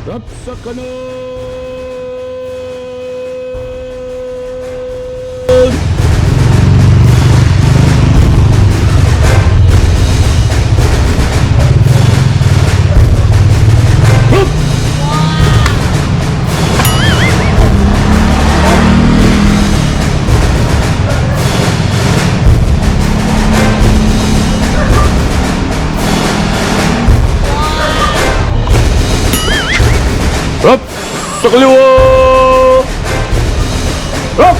Up sa kanan! Up! Sa kaliwa! Up!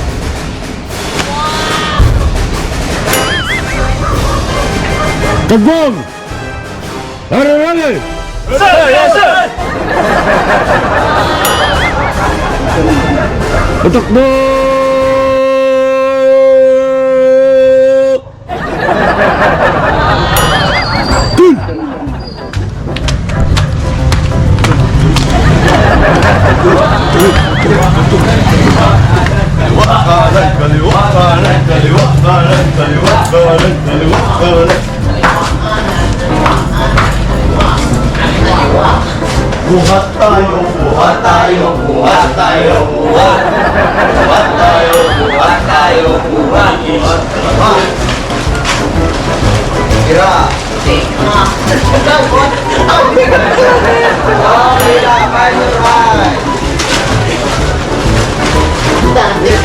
Tagbong! Rally! Sir! Yes, sir! Patakbo! Buhat tayo, buhat tayo, buhat tayo, buhat. Buhat tayo, buhat tayo, buhat. Buhat. Kira.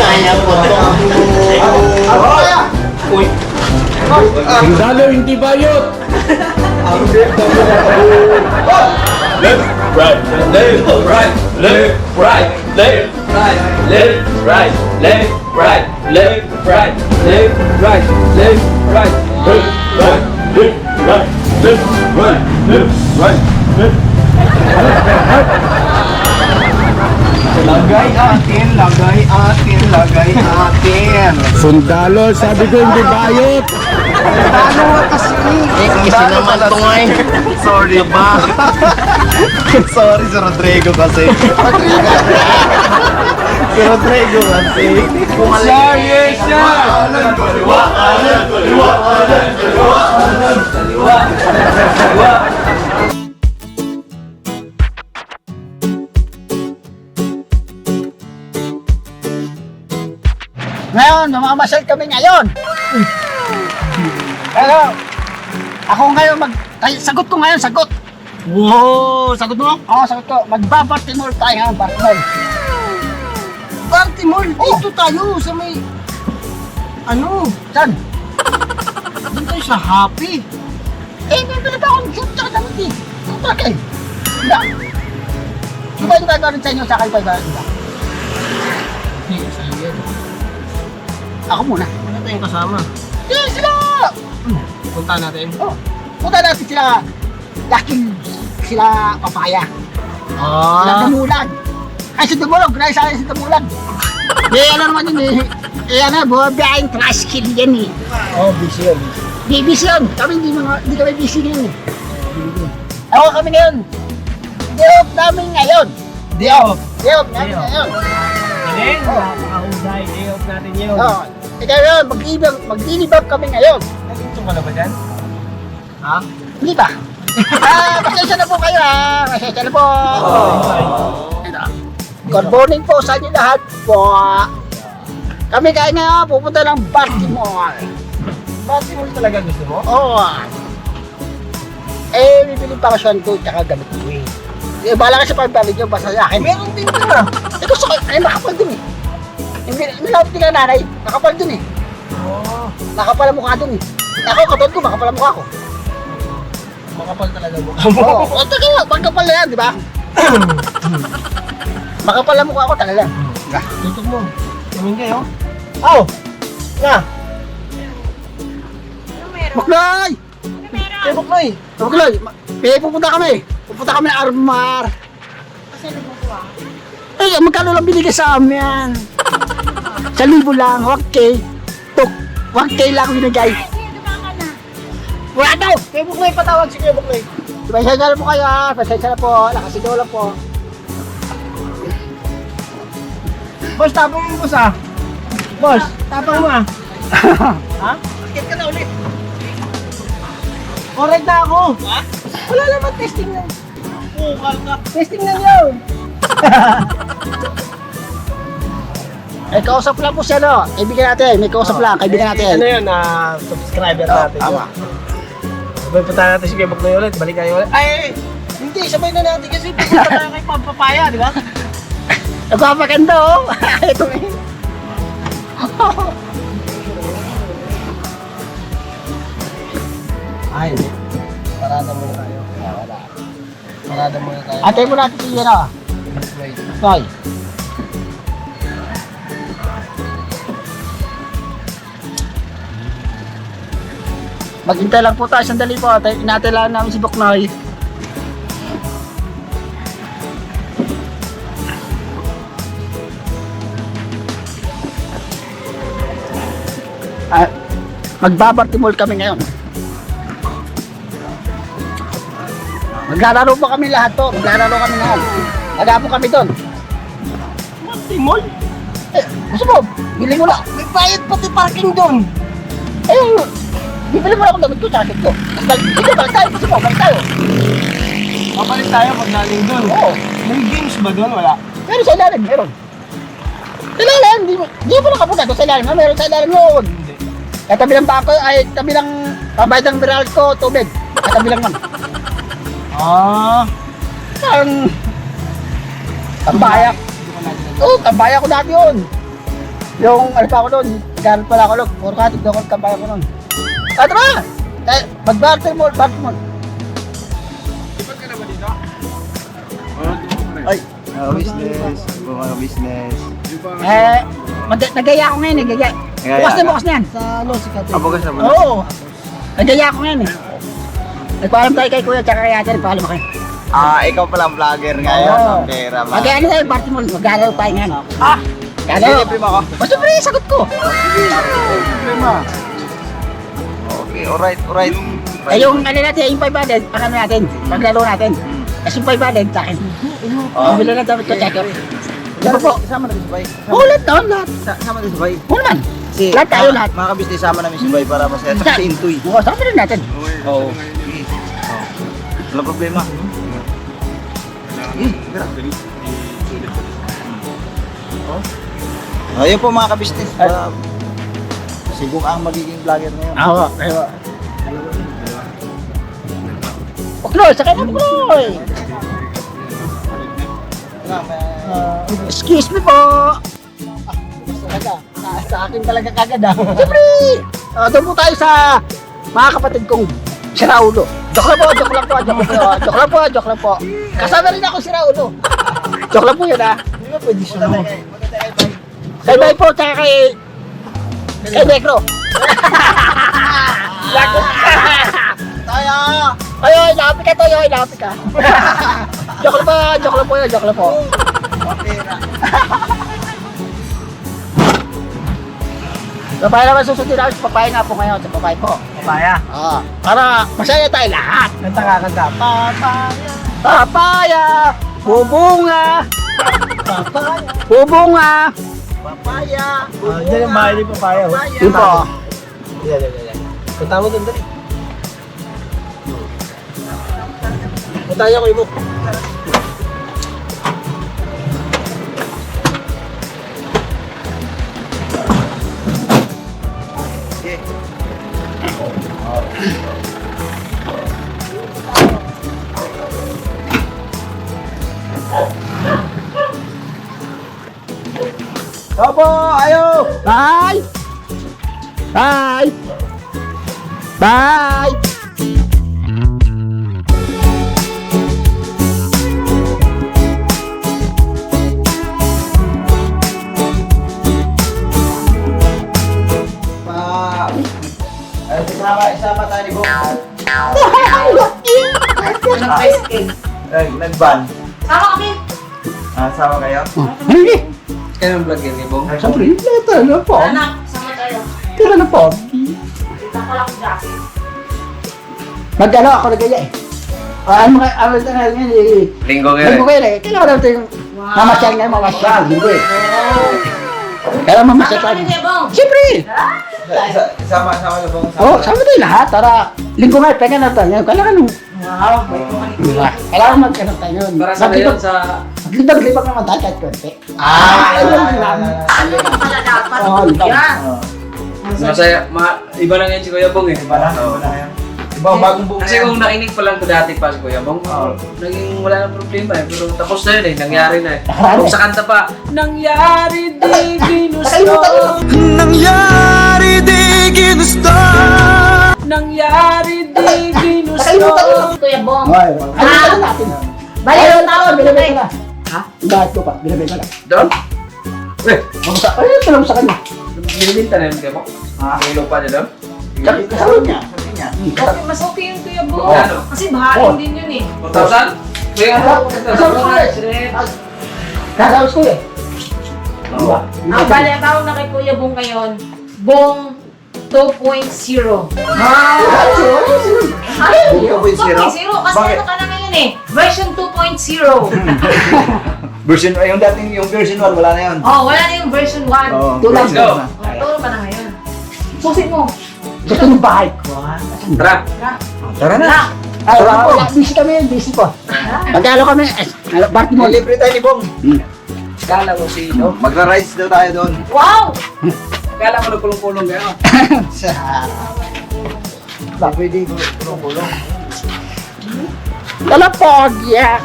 Kaya po ito. Sundalo hindi bayot! Left, right, left, right, left, right, left, right, left, right, left, right, left, right, left, right, left, right, left, right, left, right, left, right, left, right, left. Lagay atin, lagay atin, lagay atin. Sundalo, sabi ko hindi bayot! Ano nga kasi? Kasi naman ito nga eh. Sorry ba? Sorry si Rodrigo kasi. Si Rodrigo kasi. Sorry, sir! Kaliwa, kanan, kaliwa, kanan, kaliwa, kanan, kaliwa, kaliwa. Ngayon, mamamasyal kami ngayon. Pero, ako ngayon sagot ko ngayon, sagot. Wow! Sagot mo? Oo, sagot ko. Magbabartimol tayo ngayon, Bartimol. Baltimore, dito tayo sa may... Ano? Saan? Doon tayo sa Happy. May pinata akong shoot tsaka damit eh. Ang trake. Hindi. Diba yung gagawin sa inyo sa akin pa iba? Hindi, sa'yo yan. Ako muna. Wala tayong kasama. Sila! Punta natin. Oh, punta natin sila. Sila papaya. Sila damulag. Ay, si Damulog. Kunay sa akin si Damulag. Ano naman yun eh. Bumabiyahing tricycle yan eh. Oh, busy yun. Busy yun. Kami hindi kami busy ngayon eh. Ako kami ngayon. Day off namin ngayon. Day off. Day off namin ngayon. Galing, nakakahusay. Day off natin yun. Oo. Ikaw yun, mag-dilibab kami ngayon. Nag-intro ka na ba dyan? Ha? Hindi ba? Pasensya na po kayo ha. Pasensya na po. Ito. Good morning po sa inyo lahat po. Kami kaya ngayon pupunta ng Baltimore. Baltimore talaga gusto mo? Oo. Bibili pa kasyon ko tsaka gamit ko eh. Bahala ka sa pagbalig nyo, basta sa akin. Meron din ka na. Ito sa nakapal dun eh. Nilapit nila nanay, nakapal dun eh. Oo. Nakapal ang mukha dun eh. Ako, katod ko, makapal ang mukha ko. Makapal talaga mukha mo. Oo, taga nga, magkapal na yan, di ba? Makapal ang mukha ko talaga. Tutok mo. Kaming kayo. Oh! Nga! Buklay! Kaya Buknoy! Buklay! Pupunta kami. Pupunta kami ng Armar. Eh, magkano lang binigay sa amin? 1,000 lang, 1K. 1K lang binigay. Wala daw! Kaya Buknoy, patawag si Kaya Buknoy. Pasensya na po kayo ha. Pasensya na po. Nakasigaw lang po. Boss, tapang mo boss ah. Boss, tapang mo ah. Ha? Bakit ka na ulit? Correct na ako. Ha? Wala naman testing na. Testing na yun. May kausap lang po siya, no? Kaibigan natin, may kausap lang, kaibigan natin. Ano yun, subscriber natin. Tama. Sabay punta natin si Kuya Buknoy ulit, balik kayo ulit. Ay, hindi, sabay na natin kasi pupunta tayo kay Pampapaya, di ba? Nagpapaganda, oh. Ito eh. Ay, hindi. Parada muna tayo. Wala. Parada muna tayo. Atay mo natin siya, no? Wait. Toy. Maghintay lang po tayo, sandali po. Inatay lang namin si Buknoy. Magbabartimol kami ngayon. Maglalaro po kami lahat to. Maglalaro kami ngayon. Nagamo kami doon. Timol? Eh, gusto mo? Bili mo na. May bayad pati parking doon. Eh, bibili mo na akong damit ko, jacket ko. Sige, balik tayo. Gusto mo, balik tayo. Mabalik tayo pag galing doon. Oo. May games ba doon? Wala. Meron sa ilalim, meron. Sa ilalim, di mo nakapunta doon sa ilalim. Meron sa ilalim yun. Hindi. Katabi ng bako, ay tabi ng pabayad ng mineral ko, tubig. Katabi lang man. Ah. Ang tambaya. Oo, tambaya ko dati yun. Yung ano pa ako doon, ganun pala ako doon. Puro katig doon ako tambaya ko noon. Ah, tara! Eh, mag-barter mo, barter mo. Ay, business. Mga business. Eh, nagaya ako ngayon, nagaya. Bukas na yan. Sa ano, si Kate? Bukas na Oo. Nagaya ako ngayon eh. Nagpaalam tayo kay Kuya, tsaka kay Ate, nagpaalam ako. Ikaw palang vlogger ngayon. Oo. Pera, ma. Magaya na tayo, barter mo, maglalaro tayo ngayon. Kano? Siyempre mo ako. O, siyempre, sagot ko. Okay, alright. Eh, yung ano natin, yung 500, ang ano natin, paglaro natin. Kasi yung 500 sa akin. Bibili na dapat ko, checker. Diba po? Isama namin si Bay. Oo, lahat naman, lahat. Isama natin si Bay. Oo naman. Kasi Lahat tayo, lahat. Mga kabis, isama namin si Bay para masaya. Saka si Intoy. Oo, sama rin natin. Oo. Walang problema. Ayun po mga kabisnes. Sigong ang magiging vlogger ngayon. Oo, ayun. Bukloy, sakay na Bukloy. Excuse me po. Sa akin talaga kagad ah. Siyempre! Doon po tayo sa mga kapatid kong si Raulo. Joke lang po. Kasama rin ako si Raulo. Joke lang po yun ah. Hindi ba pwede siya mo? Kay Bay po, tsaka kay Negro. Tayo! Ay, lapit ka Toyo, lapit ka. Joke lang po. Okay na. Papaya naman susundin namin sa papaya nga po ngayon, sa papaya po. Papaya. Para masaya tayo lahat. Kanta ka, kanta. Papaya, bubunga. Bubunga. Papaya. Diyan ang bahay ni Papaya. Yun po. Yan. Kanta mo doon, dali. Kanta niya ko, Ibo. Opo, ayo! Bye! Bye! Bye! Isama tayo ni Bo. Ice cream. Nag-ban. Sama kami. Sama kayo? Hindi! Kaya ang vlog yan, Ibong? Siyempre, ito na po. Anak, sama tayo. Tira na po. Dito ko lang jacket. Mag-ano ako nagaya eh. Ano na ngayon eh. Linggo Linggo kayo eh. Kailangan natin yung mamasyal ngayon, mamasyal. Linggo eh. Kailangan mamasyal Sama tayo. kami, Bebong. Siyempre! Isama na Bong. Oo, sama tayo lahat. Tara, linggo nga, pengen natin. Kailangan nung Wow, may kumalit. Diba? Kailangan magkaroon tayo yun. Para sa ngayon sa... Maglibag-libag naman tayo kahit konti. Ah, Ayun lang. Ano yung pala dapat? Oo, Yan. Masaya, iba lang yan si Kuya Bong eh. Iba lang yan. Iba ang bagong buo. Kasi kung nakinig pa lang ko dati pa si Kuya Bong, naging wala nang problema eh. Pero tapos na yun eh, nangyari na eh. Kung sa kanta pa, nangyari di ginusto. Nangyari di ginusto. Nangyari di ginusto. Nakalimutan Kuya Bong. Ay, ano natin? Balik na ako. Binabay ko na. Ha? Bakit ko pa? Binabay ko na. Doon? Eh, Ay, ito lang sa kanya. binibinta na yun Kuya Bong. May lupa niya doon? Kasama niya. Okay, mas okay yung Kuya Bong. Oo. Kasi bahain din yun eh. 4,000? Kuya, Kasawas ko eh. Ang bali tawag na kay Kuya Bong ngayon, Bong 2.0. Ay, 2.0? 2.0 kasi Bakit? ano ka na ngayon eh, version 2.0. Version, yung dating yung version 1, wala na yun. Oh, wala na yung version 1. Oo, Tulad version ko. na. Turo ka na ngayon. Susit mo. Ito yung bahay ko. Tara. Tara na. Busy kami, busy po. Magkano kami? Party mo. Libre tayo ni Bong. Kala ko si, no? Magra-rides daw tayo doon. Wow! Kala ko nagkulong-kulong kayo. Ba, pwede kulong-kulong. Wala pogya.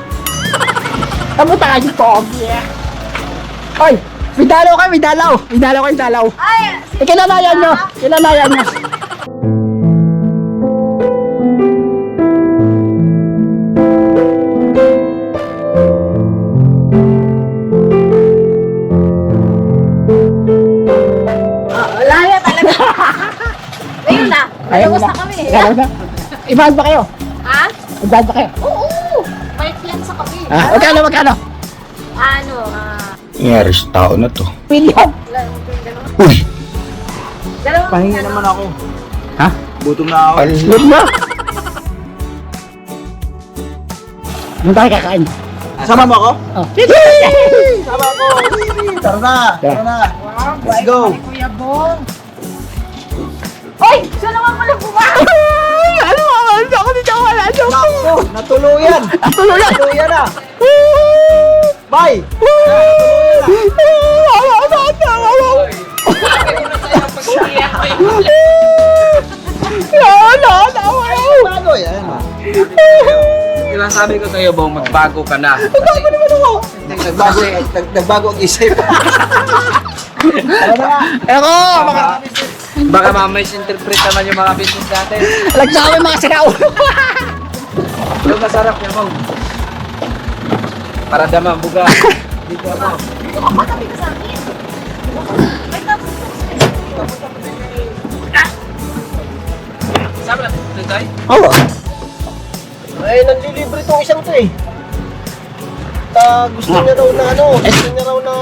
Tamo tayo pogya. Ay, may dalaw kayo, may dalaw. May dalaw kayo, dalaw. Ay! Kilalayan nyo. Kilalayan nyo. Laya talaga. Ayun na. Tapos na kami. Dalaw na. Ibahal ba kayo? Ha? Ibahal ba kayo? Oo! May plan sa kami. Magkano, magkano? Ano? Nangyari sa tao na to. Pilyan. Uy! Dalawang Pahingi naman ako. Ha? Gutom na ako. Good na. Ano tayo kakain? Sama mo ako? Oh. Sama ako. Tara na. Tara na. Let's go. Kuya Bong. Hoy! Siya naman pala buwan! Ano ba? Ano ako dito? Wala dito. Naku, natuluyan. Natuluyan. Natuluyan na. Bye. Bago yan. Ilang sabi ko kayo, Bong, magbago ka na. Nagbago ang isip. Eko, mga Baka ma-misinterpret naman yung mga business natin. nagsama mga sirao. Pero masarap yan, Bong. Para damang buga. Dito ako. Matabi ka sa akin. May tapos ko Sabi natin ito tayo. Oo. Ay, nanlilibre itong isang to eh. Gusto niya raw na ano, gusto niya raw na...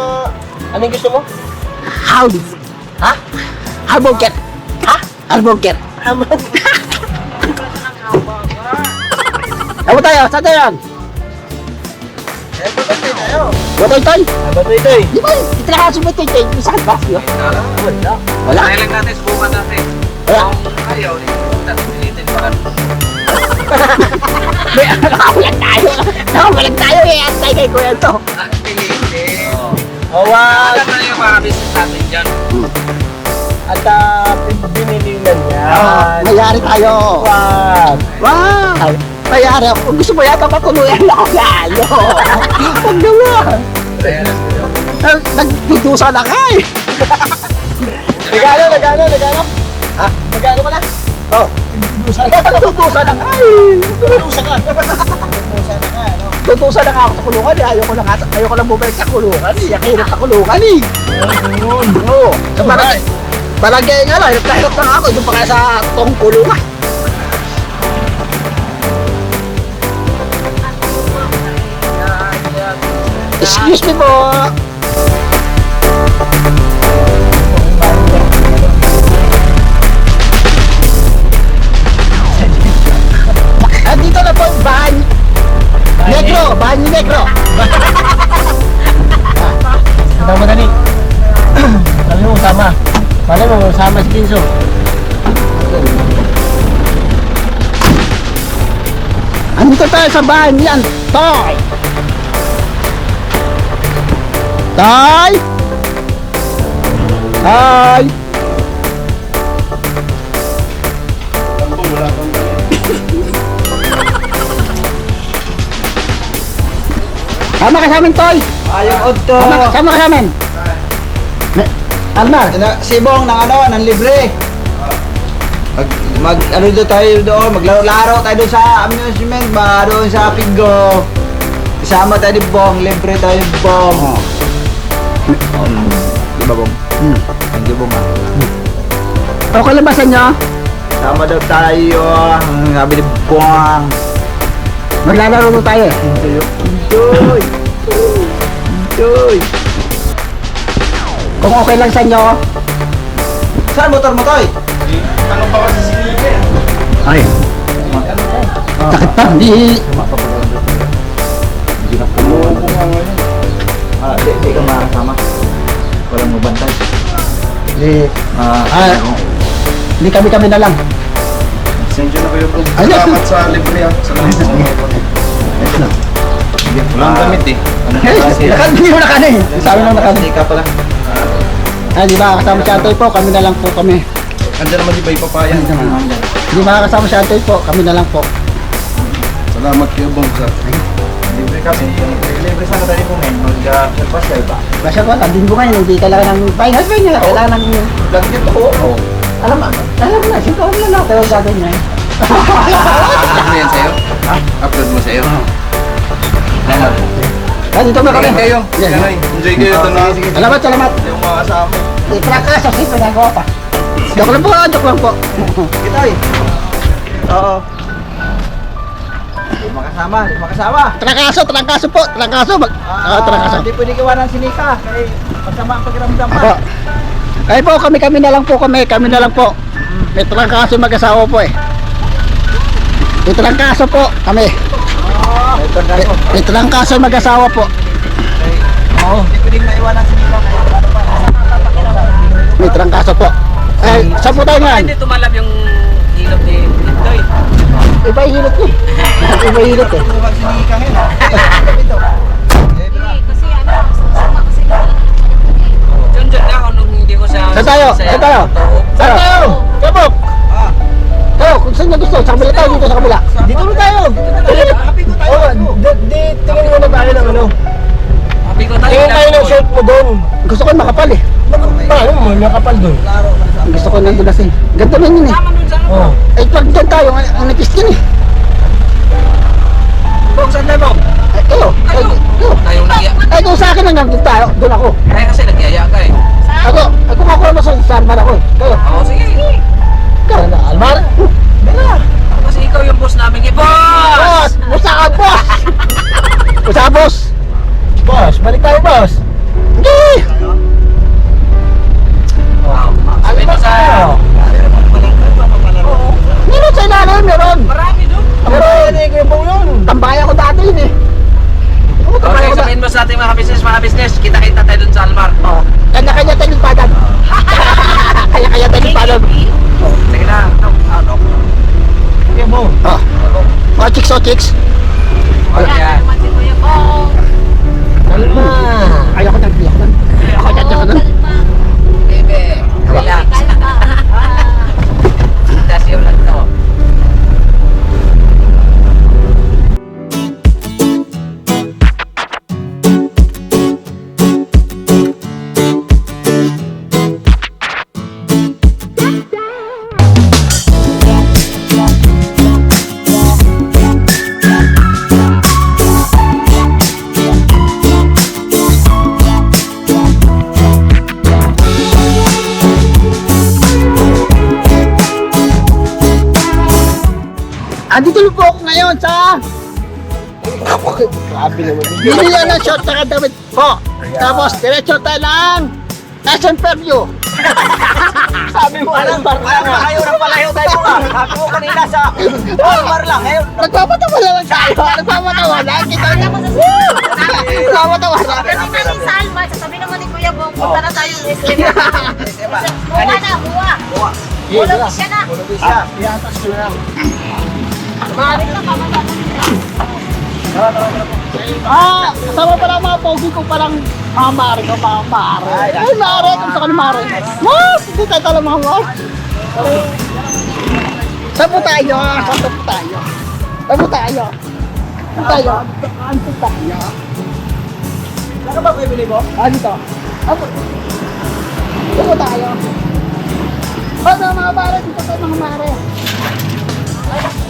Anong gusto mo? How? Ha? Hamburger. Ha? Hamburger. Ano tayo? Saan tayo yan? Eh, patay tayo. Botoy-toy? Batay ito eh. Di ba? Ito na kasi botoy-toy. May sakit ba? Wala. Wala. Kaya lang natin, subukan natin. Wala. Kung ayaw, pilitin pa rin. May nakawalan tayo. Nakawalan tayo eh. Antay kay Kuya to. Pilitin. Awag. Alam mo na yung mga business natin dyan. At binilinan niya. Mayari tayo. Wag. Wow! Mayari ako. Kung gusto mo yata matuluyan na ako lalo. Huwag naman. Nagdudusa na ka eh. Nagano? Ha? Nagano ka na? Oh. Nagdudusa na ka eh. Tusa ka. Tusa na ka, ano? Tutusa na nga ako sa kulungan eh. Ayoko lang bumalik sa kulungan eh. Yakirap sa kulungan eh. Oo. So, palagay nga lang. Hirap na ako. Doon pa kaya sa tong kulungan. Excuse me po. Dito na po yung bahan. Negro, bahan ni Negro. Tama mo dali. Sabi mo, sama. Malay mo, sama si Pinso. Andito tayo sa bahay niyan, Toy! Toy! Toy! Sama ka sa amin, Toy! Ayaw Otto. Sama ka sa amin! Almar! Si Bong ng ano, ng libre. Ano doon tayo doon, maglaro-laro tayo doon sa amusement ba, doon sa Pigo. Isama tayo ni Bong, libre tayo ni Bong. Di ba Bong? Hindi Bong O kalabasan nyo, Sama daw tayo, ang sabi ni Bong. maglalaro po tayo eh. Doy! Doy! Kung okay lang sa inyo, Saan motor mo, Toy? ay. Sakit pa, hindi. Di ka makasama. Walang mabantay. Hindi. Hindi kami na lang. Sensyo na kayo, bro. Ano? Salamat sa libre, ha. Salamat. Walang damit, eh. Hindi mo nakanin. Sabi mo nakanin. Hindi ka pala. Ay, di ba kasama si Atoy po, kami na lang po kami. Anda naman di ba ipapayan? Di ba kasama si Atoy po, kami na lang po. Salamat kayo, Bong, sir. Libre kasi, libre sana tayo po ngayon. Mag-pasyal ba? Basya ko, din ko ngayon, hindi kailangan ng pahingas pa niya, kailangan ng... Vlog nito, oo. Alam mo na, siyempre wala na, pero gagawin niya. Upload mo yan sa'yo? Ha? Upload mo sa'yo? Ah, dito na kami. kayo. Yeah. Enjoy kayo ito na. Salamat, salamat. Yung mga kasama. Itrakaso, si pinagawa pa. Joke lang po, joke lang po. Kita eh. Oo. Di makasama, di makasama. Trangkaso po, trangkaso. Trangkaso. Hindi pwede gawanan si Nika. Kaya masama ang pakiramdam pa. Ako. Kaya po, kami na lang po kami na lang po. May trangkaso mag-asawa po eh. May trangkaso po, kami. Ito na ako. May trangkaso mag-asawa po. Oo. Hindi pwedeng maiwanan si Nika. Kaya ano pa. May trangkaso po. Eh, saan po tayo ngayon? Hindi tumalab yung hilot ni Toy. Iba yung hilot eh. Iba yung hilot eh. Tuwag si Nika ngayon. Ito. Kasi ano, sama kasi Diyan na ako nung hindi ko sa... Saan tayo? Saan tayo? Saan tayo? Kabok! Tayo, kung saan niya gusto. Sa kabila tayo, dito sa kabila. Dito na tayo. Happy ko tayo. Tingin mo na tayo ng ano. Happy ko tayo. Tingin tayo ng shirt mo doon. Gusto ko makapal eh. Paano mo nakapal doon? Gusto ko nandun na sin. Ganto na yun eh. Tama nun sa ano. Oo. Ay, pag dyan tayo, ang nipis yan eh. Bong, saan tayo, Bong? Ay, kayo. Tayong nagyaya. Ay, kung sa akin hanggang doon tayo, doon ako. Kaya kasi nagyaya ka eh. Ako, kung ako naman sa Almar ako eh. Kayo. Oo, sige. Kayo na, Almar. Dala. Kasi ikaw yung boss namin eh, boss! Boss! Musta ka, boss? Musta ka, boss? Boss, balik tayo, boss. Hindi! Sabi mo sa... Meron sa ilalim, meron. Marami doon. Meron eh, kuya Bong yun. Tambayan ko dati yun eh. Oo, tambayan Okay, ko dati. sabihin mo sa ating mga business, kita-kita tayo dun sa Almar. Oh, kanya-kanya tayo limpadan. Kanya-kanya tayo limpadan. Sige na. Ano? Kuya Bong. Oh. Oh, chicks, oh, chicks. Ayan. naman si Kuya Bong. Kalma. Ayoko na, ayoko na. Ayoko na. Bebe, relax. Tasyo lang to. Andito po ako ngayon sa Grabe naman. bibili ng short sa damit po. Tapos diretso tayo ng SM Fairview. Sabi mo, parang malayo na palayo tayo pa. Sabi mo kanina sa Almar lang. Ngayon, Nagpapatawa lang tayo. Nagpapatawa lang. Kita niya. Nagpapatawa lang. Kasi namin sa Alma, sasabi naman ni Kuya Bong, punta na tayo ng SM. Buwa na, buwa. Ulog siya na. tulog siya. Iyatas ko lang. Balik na, pamata na. Kasama pala mga pogi ko palang mga mare ko, mga mare. Ay, mare, kung saan mare. Mas, hindi tayo tala mga mas. Saan po tayo? Saan po tayo? Saan po tayo? Saan tayo? Saan po tayo? Saan ka ba bibili mo? Dito. Saan po tayo? Mga mare, dito tayo mga mare.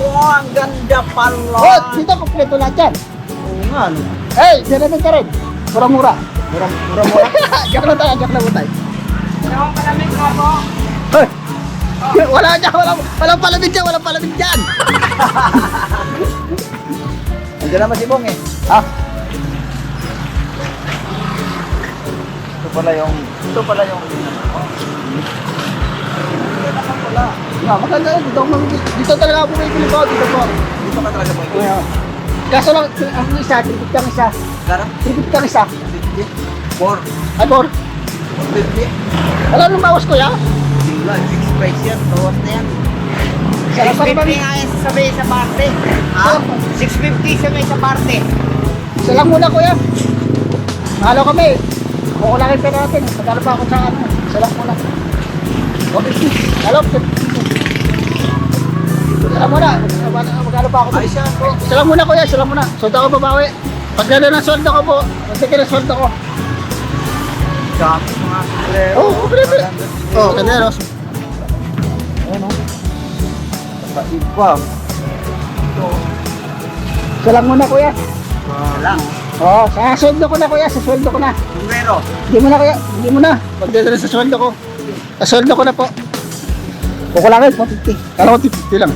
Oh, ang ganda pala. Oh, dito kompleto lahat yan. Oo nga, no? Hey, dinamit ka rin. Mura-mura. Mura-mura. Joke lang tayo, joke lang tayo. Dalawang palamig nga po. Hey! Wala dyan, walang palamig dyan, walang palamig dyan. Andiyan naman si Bong eh. Ha? Ito pala yung... Maganda yun, dito talaga ako bumibili ko, dito po. Dito ka talaga mo. Kaso lang, ang isa, tripit kang isa. Gara? Tripit kang isa. 4. Ay, Bor. 450. Wala nung bawas ko, ya? Wala, 6 price yan. Bawas na yan. Sarap pa naman. 650 nga yan sabay sa parte. Ha? 650 sabay sa parte. Isa lang muna, kuya. Halo kami. Kukulangin pa natin. Magkano pa ako sa ano. Isa lang muna. Okay. Halo, isa lang muna. Magkano pa ako. Ay, siya po. Isa lang muna, kuya. Isa lang muna. Soldo ako babawi. Pag gano'n ang soldo ko po, pagdating ng soldo ko. Dami mga sombrero. Oh, pwede. Oh, kanderos. Ano? Kapatid pa. Isa lang muna, kuya. Lang. Oh, sa sweldo ko na, kuya. Sa sweldo ko na. Sombrero. Hindi mo na, kuya. Hindi mo na. Pagdating sa sweldo ko. Sa sweldo ko na po. Kukulangin, 150. Kala ko 50 lang.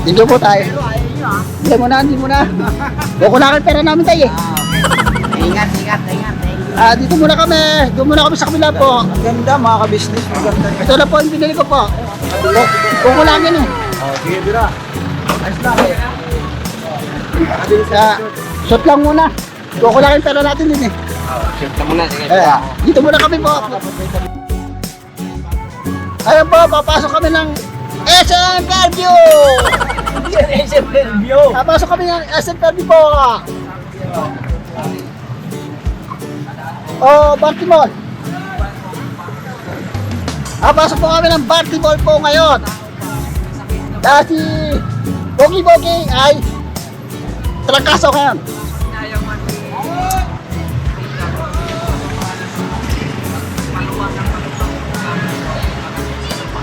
Hindi po tayo. Pero ayaw nyo ah. Hindi mo na. Kukulangin pera namin tayo eh. Ingat. Dito muna kami. Doon muna kami sa kabila po. Ang ganda mga ka-business. Maganda. Ito na po yung pinili ko po. Kukulangin eh. Oh, sige, bira. Ayos na. Shot lang muna. Kukulangin pera natin din eh. Shoot na muna. Sige, Dito muna kami po. Ayun po, papasok kami ng SM Fairview! SM Fairview. Papasok kami ng SM Fairview po! Oh, Baltimore! Papasok po kami ng Baltimore po ngayon! Dahil si Bogi ay trangkaso ngayon.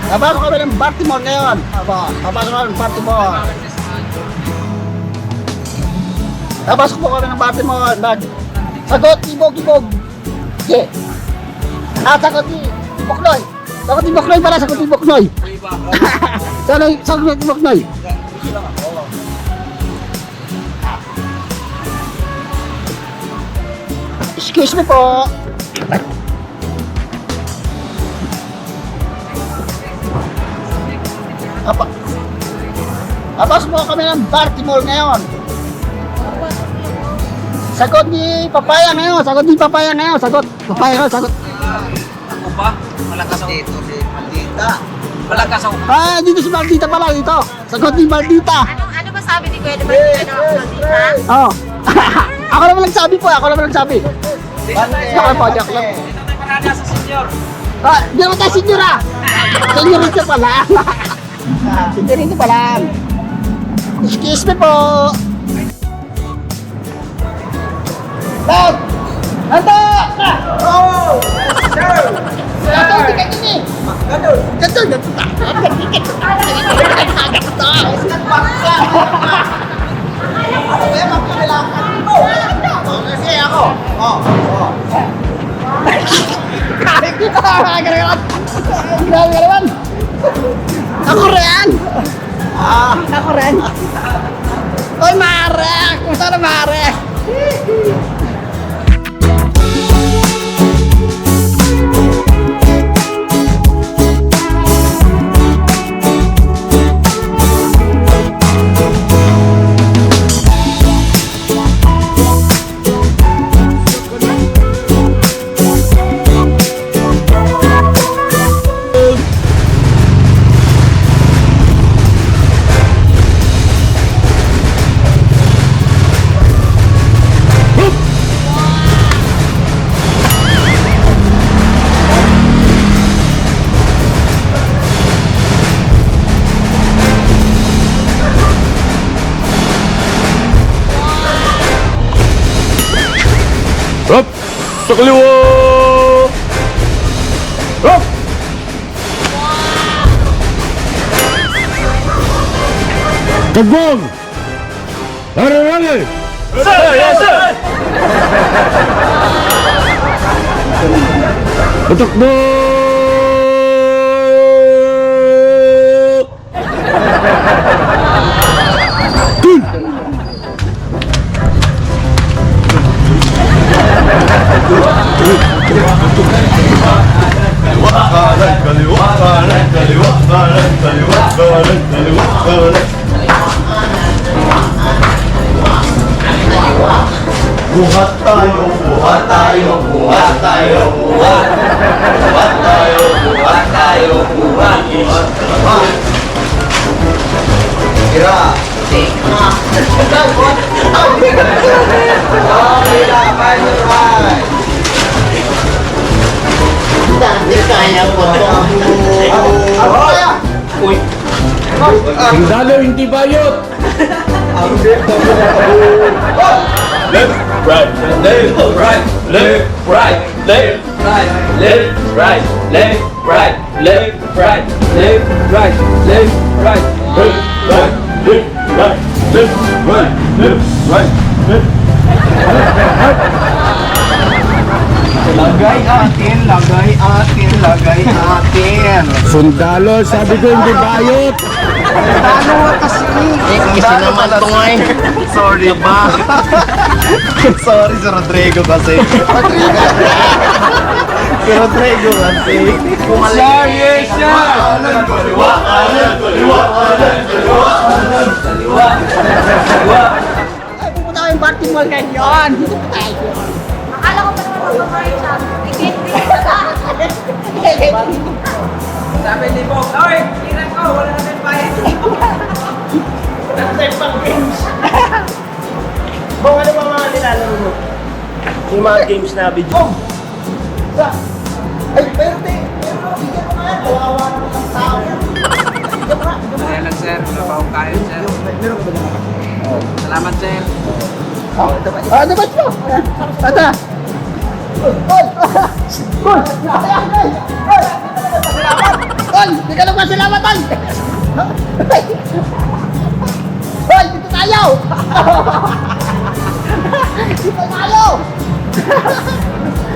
Papasok kami ng Baltimore ngayon. Papasok kami ng Baltimore. Papasok po kami ng Baltimore. Sagot ni Bogibog. Yeah. Sagot ni Boknoy. Sagot ni Boknoy pala. Sagot ni Boknoy. Sagot ni Boknoy. Excuse me po. Papasok po kami ng Baltimore ngayon. Sagot ni Papaya ngayon. Sagot. Papaya ngayon, sagot. Ako ba? Malakas ako. Dito si Maldita. Malakas ako. Dito si Maldita pala, dito. Sagot ni Maldita. Ano ba sabi ni Kuya? Ano? Oh. Ako naman nagsabi po, Joke lang. Dito tayo parada sa senior. Di naman tayo senyora. Senyorita pala. Senyorita pala. Excuse me po. Dad! Nando! Oh! Sir! Nando, tiket ini. Ganun. Ganun. Ano ba yan? Magkakailangan mo. Kasi ako. Grabe ka naman. Ako rin. Ako rin. Oy, Mare! Kumusta na, Mare? Sa kaliwa! Hop! Tagbog! Rally! Sir! Yes, sir! Patakbo! Buhat tayo, buhat tayo, buhat tayo, buhat. Buhat tayo, buhat tayo, buhat. Buhat, buhat. Kira. Okay na, final right. Dati kaya ko to. Ako kaya. Uy. Sundalo, hindi bayot! Left, right, left, right, left, right, left, right, left, right, left, right, left, right, left, right, left, right, left, right, left, right, left, right, left, right, left. Lagay atin, lagay atin, lagay atin. Sundalo, sabi ko hindi bayot! Ano kasi? Kasi naman to nga eh. Sorry ba? Sorry si Rodrigo kasi. Si Rodrigo kasi. Sorry, sir! Kaliwa, kanan, kaliwa, kanan, kaliwa, kanan, kaliwa, kaliwa. Ay, pupunta kayong party mall ngayon. Dito po tayo. Akala ko pa naman magpapakain siya. Ticket Sabi ni Bong, oy, tingnan ko, wala na tayong bayad. Wala na tayong pang games. Bong, ano ba mga nilalaro mo? Yung mga games na video. Ay, pero bigyan mo nga. Kawawa naman ang tao yan. Kaya lang sir, wala pa akong kain sir. Salamat sir. Ano ba ito? Ata! Hoy! Hindi ka lang masalamat, Hoy! Hoy! Dito tayo!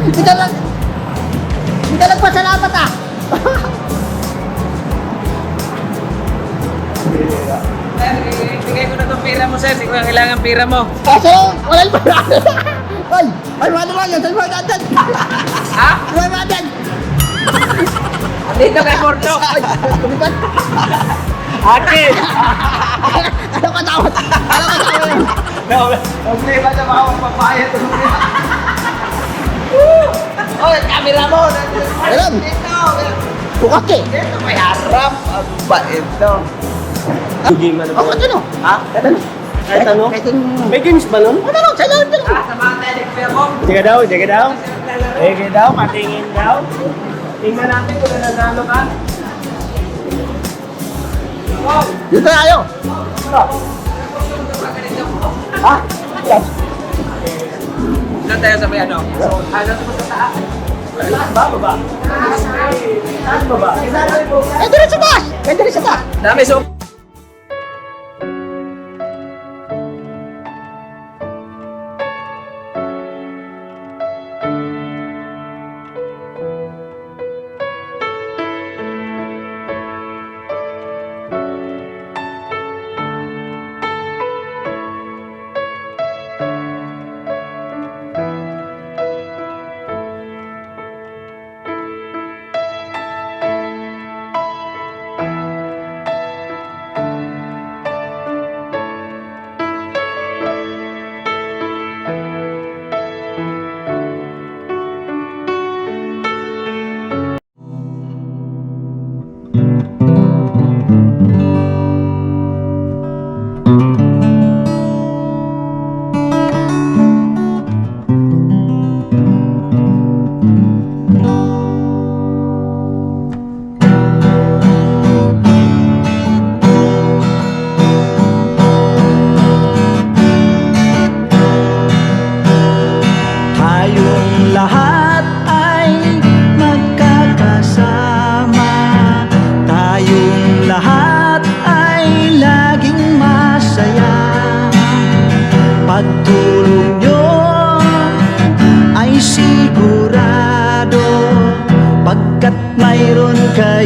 Dito tayo! Hindi ka lang masalamat, ah! Sir, ibigay ko na itong pira mo sir. Siguro kailangan pira mo. Kaso, wala yung pala! Hoy! Ay, ano ba yan? Saan mo natin? Ha? Ano ba natin? Dito kay Bordo. Ay, tumikat! Akin! Ano ka tawad? Ano ka tawad? Hindi ba na makapagpapayat? Oh, camera mo! Alam! Bukas eh! Ito may harap. Ang bait no. Game ano Ako, ano? Ha? Ano? Kahit ano? Kahit yung... May games ba nun? Ano? Sa'yo lang ito. Sa mga telepera mo. Sige daw, sige daw. Sige daw, patingin daw. Tingnan natin kung nanalo ka. Dito tayo! Ha? Yes. Saan tayo sa may ano? Ano po sa taas? Taas ba? Baba? Taas baba? Pwede rin sa taas! Pwede rin sa taas! Dami so...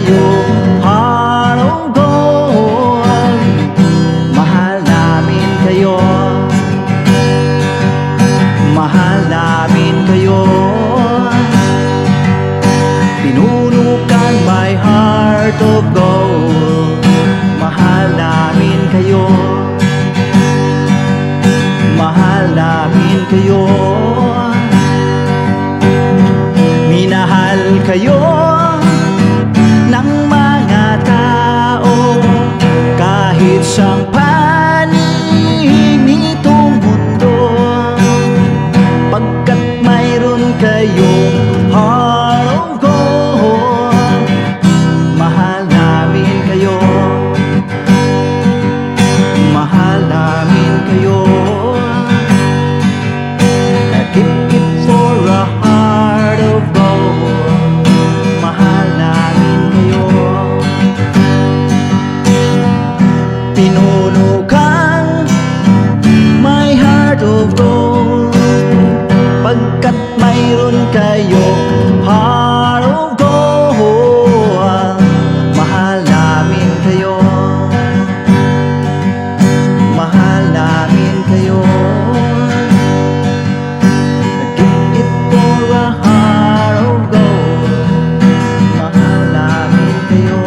kayo, heart of gold. Mahal namin kayo, mahal namin kayo. Pinunukan my heart of gold. Mahal namin kayo, mahal namin kayo. Minahal kayo ng mga tao kahit siyang panig nitong mundo, pagkat mayroon kayong heart of gold. Mahal namin kayo, mahal namin kayo. Keep it for a heart of gold. Mahal namin kayo. Pinunukan my heart of gold, pagkat mayroon kayo heart of gold. Mahal namin kayo, mahal namin kayo. Keep it for a heart of gold. Mahal namin kayo.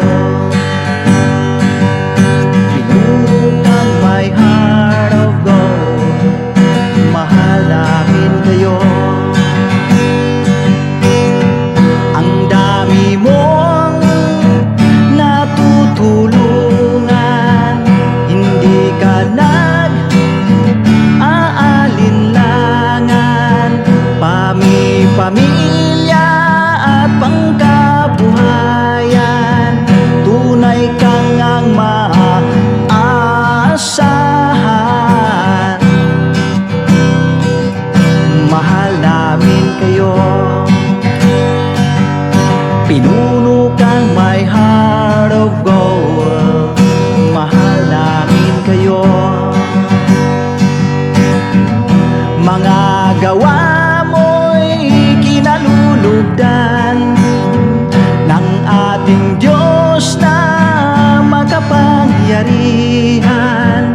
Pinunukan my heart of gold. Mahal namin kayo. Ang dami mong natutulungan, hindi ka nag-aalinlangan. Pamilya at pangkabuhayan, tunay kang ang maaasahan. Mahal namin kayo. Pinunukan my heart of gold. Mahal namin kayo. Mga gawa mo'y kinalulugdan ng ating Diyos na makapangyarihan.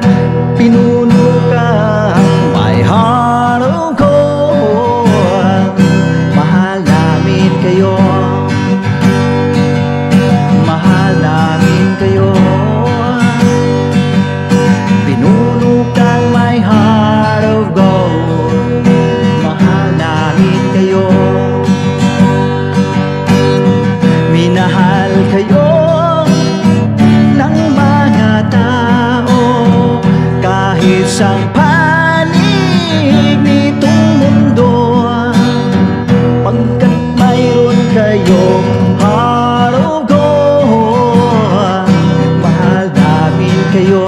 Pinunukan my heart of gold. Mahal namin kayo, mahal namin kayo. Pinunukan my heart of gold. Mahal namin kayo. Minahal kayo ng mga tao kahit siyang panig nitong mundo, pagkat mayroon kayong heart of gold. Mahal namin kayo,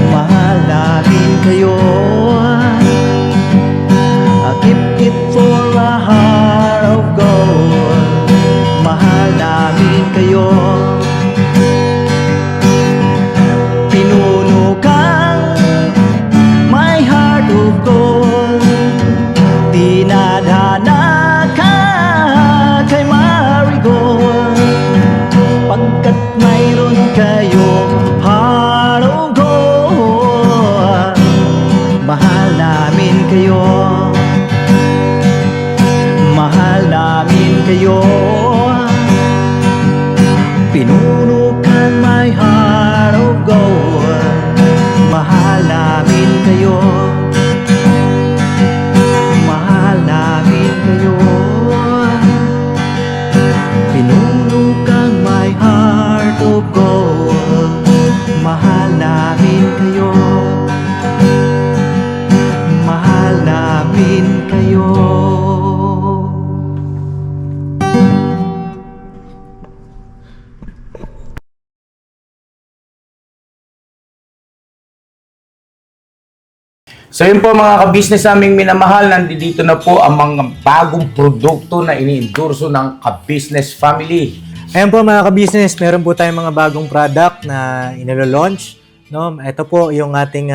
mahal namin kayo. Keep it for a heart of gold. Mahal namin kayo. Pinunukan my heart of gold. Dinadhana ka kay Marigold, pagkat mayroon kayong heart of gold. Mahal namin kayo, mahal namin kayo. Pinunukan my heart of gold. Mahal namin kayo, mahal namin kayo. Pinunukan my heart of gold. Mahal namin kayo, mahal namin kayo. So yun po mga ka-business naming minamahal, nandito na po ang mga bagong produkto na ini-endorso ng ka-business family. Ayan po mga ka-business, meron po tayong mga bagong product na inilo-launch. No? Ito po yung ating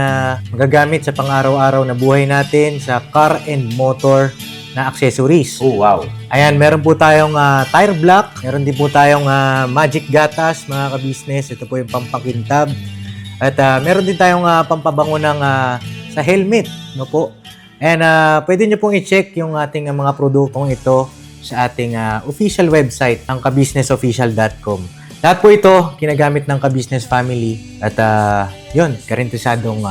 magagamit sa pang-araw-araw na buhay natin sa car and motor na accessories. Oh, wow. Ayan, meron po tayong tire block. Meron din po tayong magic gatas, mga ka-business. Ito po yung pampakintab. At meron din tayong pampabango ng sa helmet, no po. And pwede nyo pong i-check yung ating mga produktong ito sa ating official website, ang kabusinessofficial.com. Lahat po ito, kinagamit ng ka-business family. At yun, karintisadong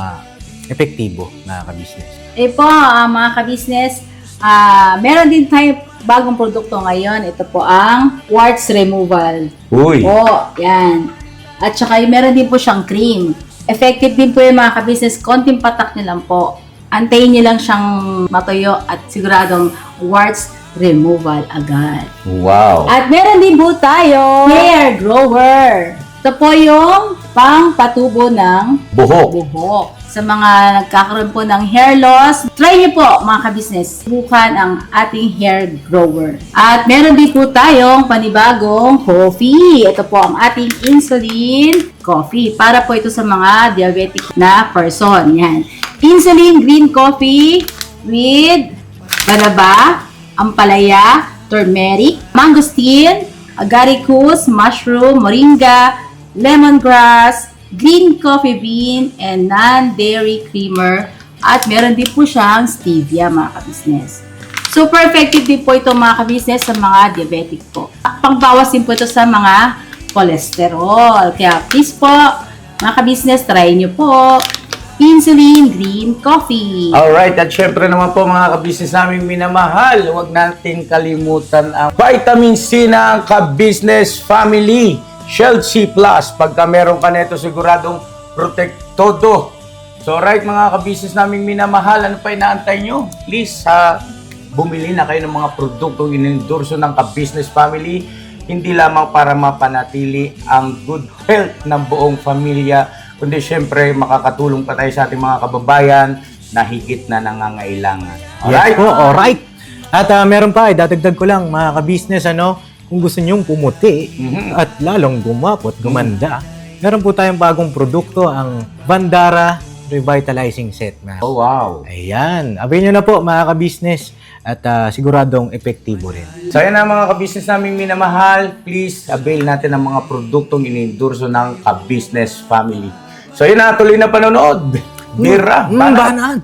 epektibo, mga ka-business. Po, mga ka-business, meron din tayo bagong produkto ngayon. Ito po ang warts removal. Uy. Po, yan. At saka meron din po siyang cream. Effective din po yung mga ka-business. Konting patak nyo lang po. Antayin nyo lang siyang matuyo at siguradong warts removal agad. Wow. At meron din po tayo hair grower. Ito po yung pang-patubo ng buhok. Sa mga nagkakaroon po ng hair loss, try niyo po mga ka-business, subukan ang ating hair grower. At meron din po tayong panibagong coffee. Ito po ang ating insulin coffee. Para po ito sa mga diabetic na person. Yan. Insulin green coffee with banaba, ampalaya, turmeric, mangosteen, agaricus, mushroom, moringa, lemongrass, green coffee bean, and non-dairy creamer. At meron din po siyang stevia, mga ka-business. Super effective din po ito, mga ka-business, sa mga diabetic po. Pangbawas din po ito sa mga cholesterol. Kaya please po, mga ka-business, try nyo po insulin green coffee. Alright, at syempre naman po mga ka-business naming minamahal, huwag natin kalimutan ang vitamin C ng ka-business family. Shield C+, pagka meron ka nito siguradong protektodo. So right mga ka-business naming minamahal, ano pa inaantay nyo? Please, bumili na kayo ng mga produktong inendorso ng ka-business family, hindi lamang para mapanatili ang good health ng buong pamilya, kundi syempre makakatulong pa tayo sa ating mga kababayan na higit na nangangailangan. Alright? Yes po, alright. At meron pa, dadagdag ko lang mga ka-business, kung gusto nyong pumuti at lalong gumapot, gumanda, meron po tayong bagong produkto, ang Bandara Revitalizing Set. Oh, wow. Ayan. Avail nyo na po mga ka-business at siguradong epektibo rin. So yan na mga ka-business naming minamahal, please avail natin ang mga produktong inendorso ng ka-business family. So yun na, tuloy na panonood. Bira, banat. Banat.